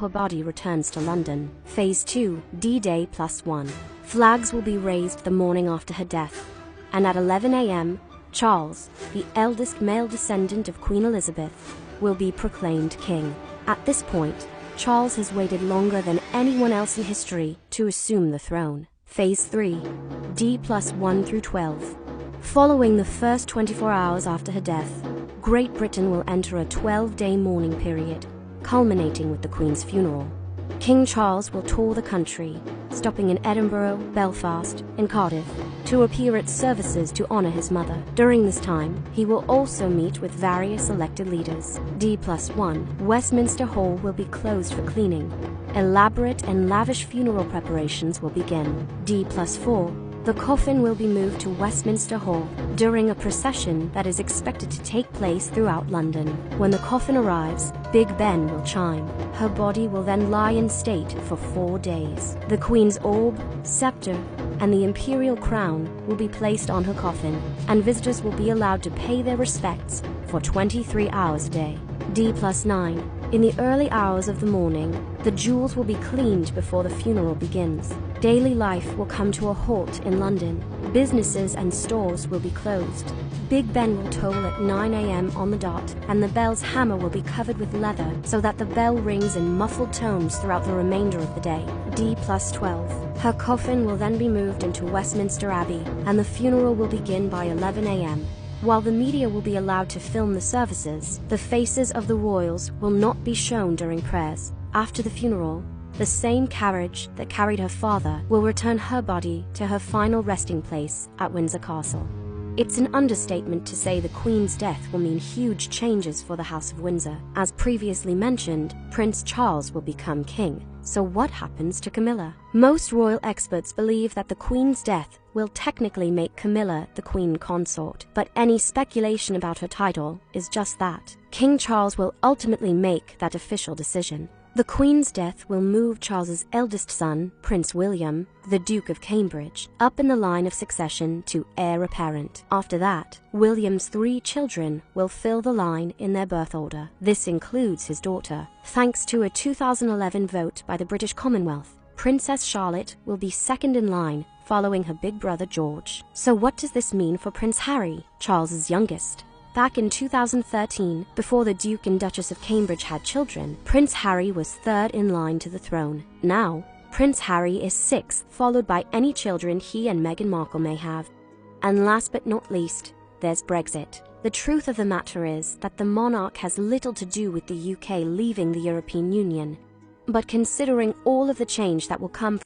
her body returns to London. Phase 2, D-Day +1. Flags will be raised the morning after her death, and at 11 a.m., Charles, the eldest male descendant of Queen Elizabeth, will be proclaimed king. At this point, Charles has waited longer than anyone else in history to assume the throne. Phase 3, D+1 through 12. Following the first 24 hours after her death, Great Britain will enter a 12-day mourning period, culminating with the Queen's funeral. King Charles will tour the country, stopping in Edinburgh, Belfast, and Cardiff, to appear at services to honor his mother. During this time, he will also meet with various elected leaders. D+1. Westminster Hall will be closed for cleaning. Elaborate and lavish funeral preparations will begin. D+4. The coffin will be moved to Westminster Hall during a procession that is expected to take place throughout London. When the coffin arrives, Big Ben will chime. Her body will then lie in state for 4 days. The Queen's orb, scepter, and the imperial crown will be placed on her coffin, and visitors will be allowed to pay their respects for 23 hours a day. D+9. In the early hours of the morning, the jewels will be cleaned before the funeral begins. Daily life will come to a halt in London. Businesses and stores will be closed. Big Ben will toll at 9 a.m. on the dot, and the bell's hammer will be covered with leather so that the bell rings in muffled tones throughout the remainder of the day. D+12. Her coffin will then be moved into Westminster Abbey, and the funeral will begin by 11 a.m. While the media will be allowed to film the services, the faces of the royals will not be shown during prayers. After the funeral, the same carriage that carried her father will return her body to her final resting place at Windsor Castle. It's an understatement to say the Queen's death will mean huge changes for the House of Windsor. As previously mentioned, Prince Charles will become king. So what happens to Camilla? Most royal experts believe that the Queen's death will technically make Camilla the Queen consort, but any speculation about her title is just that. King Charles will ultimately make that official decision. The Queen's death will move Charles's eldest son, Prince William, the Duke of Cambridge, up in the line of succession to heir apparent. After that, William's 3 children will fill the line in their birth order. This includes his daughter. Thanks to a 2011 vote by the British Commonwealth, Princess Charlotte will be second in line, following her big brother George. So what does this mean for Prince Harry, Charles's youngest? Back in 2013, before the Duke and Duchess of Cambridge had children, Prince Harry was 3rd in line to the throne. Now, Prince Harry is 6th, followed by any children he and Meghan Markle may have. And last but not least, there's Brexit. The truth of the matter is that the monarch has little to do with the UK leaving the European Union. But considering all of the change that will come